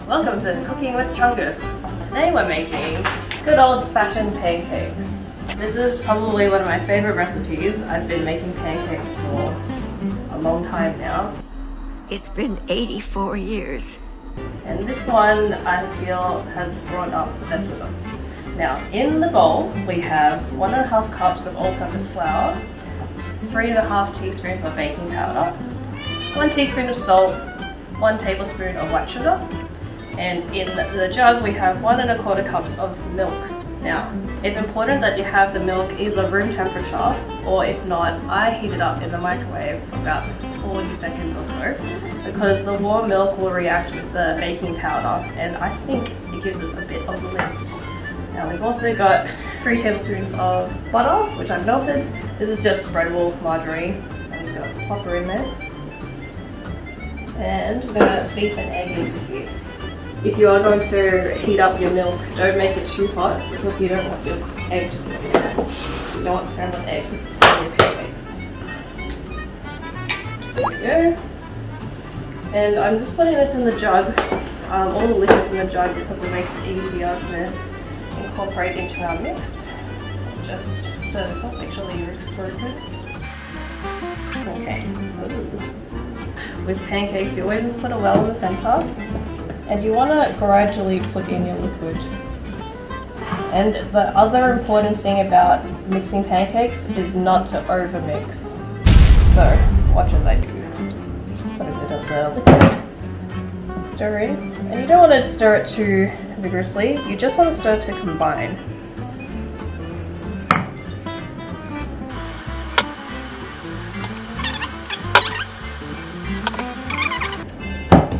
Welcome to Cooking with Chungus. Today we're making good old-fashioned pancakes. This is probably one of my favorite recipes. I've been making pancakes for a long time now. It's been 84 years. And this one I feel has brought up the best results. Now in the bowl we have 1.5 cups of all-purpose flour, 3.5 teaspoons of baking powder, 1 teaspoon of salt, 1 tablespoon of white sugar, and in the jug we have 1.25 cups of milk. Now, it's important that you have the milk either room temperature, or if not, I heat it up in the microwave for about 40 seconds or so, because the warm milk will react with the baking powder, and I think it gives it a bit of lift. Now we've also got 3 tablespoons of butter, which I've melted. This is just spreadable margarine. I'm just going to pop her in there. And we're going to beat an egg into here. If you are going to heat up your milk, don't make it too hot because you don't want your egg to cook. You don't want scrambled eggs in your pancakes. There we go. And I'm just putting this in the jug, all the liquids in the jug, because it makes it easier to incorporate into our mix. Just stir this up, make sure that your eggs are broken. Okay. Ooh. With pancakes, you always put a well in the center. And you want to gradually put in your liquid. And the other important thing about mixing pancakes is not to overmix. So, watch as I do. Put a bit of the liquid, stir in. And you don't want to stir it too vigorously, you just want to stir to combine.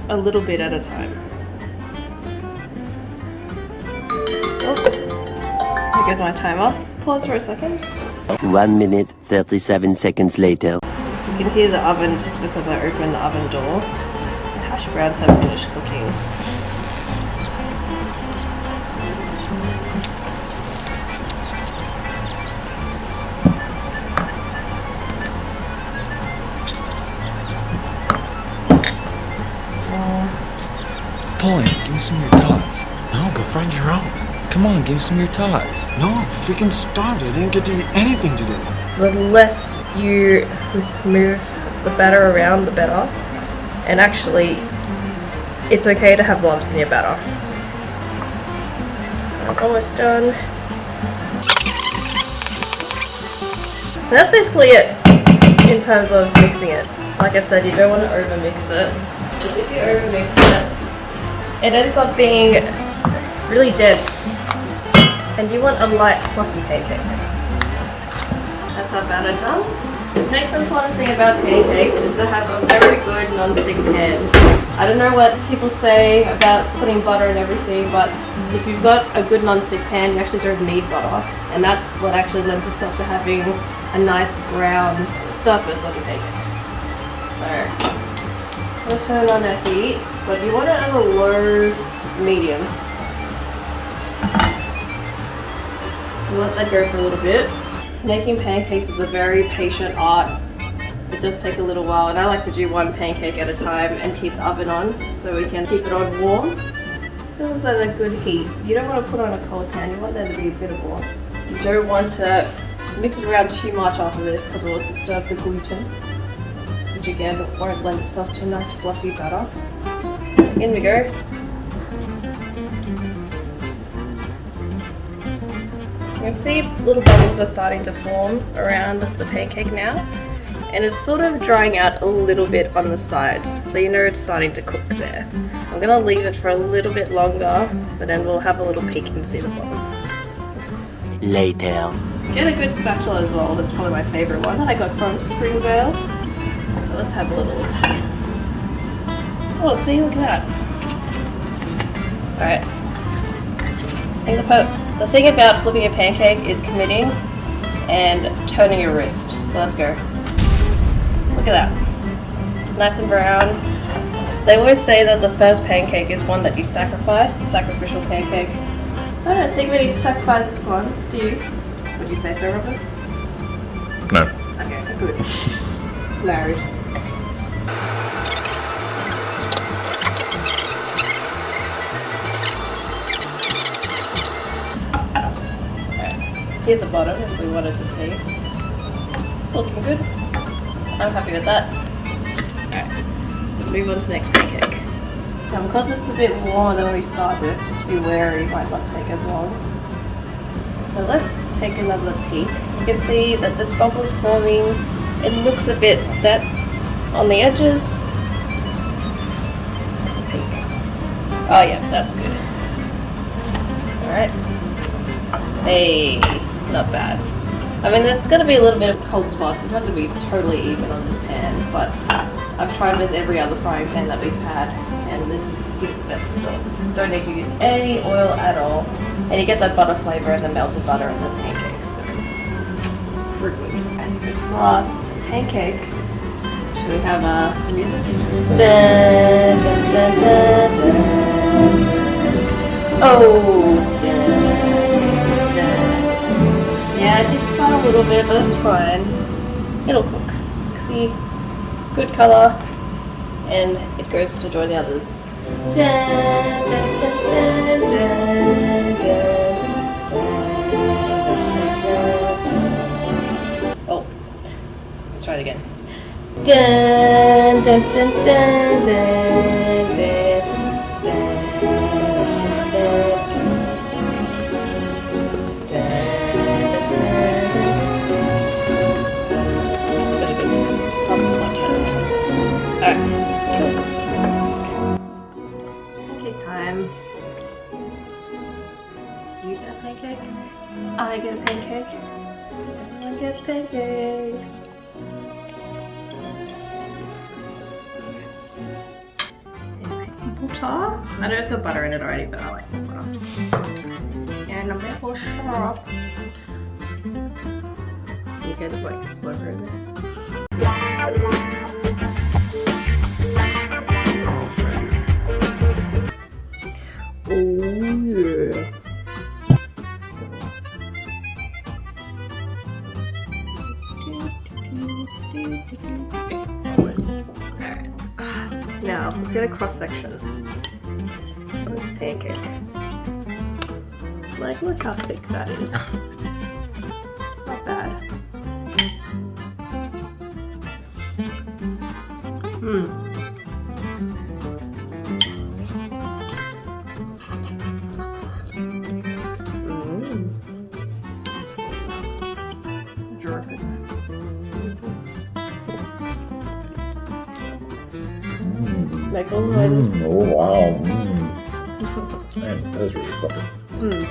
A little bit at a time. Here goes my timer. Pause for a second. 1 minute, 37 seconds later. You can hear the oven, it's just because I opened the oven door. The hash browns have finished cooking. Pauline, give me some of your tots. No, go find your own. Come on, give me some of your tots. No, I'm freaking starved. I didn't get to eat anything today. The less you move the batter around, the better. And actually, it's okay to have lumps in your batter. I'm almost done. And that's basically it in terms of mixing it. Like I said, you don't want to overmix it. Because if you overmix it, it ends up being really dense. And you want a light, fluffy pancake. That's our batter done. The next important thing about pancakes is to have a very good non-stick pan. I don't know what people say about putting butter and everything, but if you've got a good non-stick pan, you actually don't need butter. And that's what actually lends itself to having a nice brown surface on your pancake. So, I'm going to turn on our heat, but you want it at a low medium. Let that go for a little bit. Making pancakes is a very patient art. It does take a little while, and I like to do 1 pancake at a time and keep the oven on so we can keep it on warm. It was at a good heat. You don't want to put on a cold pan, you want there to be a bit of warmth. You don't want to mix it around too much after this because it will disturb the gluten, which again won't lend itself to a nice fluffy batter. In we go. You can see little bubbles are starting to form around the pancake now, and it's sort of drying out a little bit on the sides, so you know it's starting to cook there. I'm going to leave it for a little bit longer, but then we'll have a little peek and see the bottom. Later. Get a good spatula as well. That's probably my favourite one that I got from Springvale. So let's have a little look. Oh, see, look at that. Alright. The thing about flipping a pancake is committing and turning your wrist. So let's go. Look at that. Nice and brown. They always say that the first pancake is one that you sacrifice, the sacrificial pancake. I don't think we need to sacrifice this one, do you? Would you say so, Robert? No. Okay, good. Married. Here's a bottom if we wanted to see. It's looking good. I'm happy with that. Alright, let's move on to the next pancake. Now because this is a bit warmer than when we started this, just be wary, it might not take as long. So let's take another peek. You can see that there's bubbles forming. It looks a bit set on the edges. Peek. Oh yeah, that's good. Alright. Hey, not bad. I mean, there's going to be a little bit of cold spots. It's not going to be totally even on this pan, but I've tried with every other frying pan that we've had, and this gives the best results. Don't need to use any oil at all, and you get that butter flavor and the melted butter in the pancakes. So it's pretty good. And this last pancake, should we have some music? Dun, dun, dun, dun, dun, dun. Oh, dun, dun, dun, dun. Yeah, it did smell a little bit, but that's fine. It'll cook. See, good colour, and it goes to join the others. Dun, dun, dun, dun, dun, dun. Oh, let's try it again. Dun, dun, dun, dun, dun, dun, dun. Pancake time. You get a pancake? I get a pancake. Everyone gets pancakes. Butter. I know it's got butter in it already, but I like the butter. And a maple syrup. You guys like to slow through this. Oh yeah. Alright. Now let's get a cross section of this pancake. Like, look how thick that is. Not bad. Like all the way. Oh wow. Man, that was really fucking.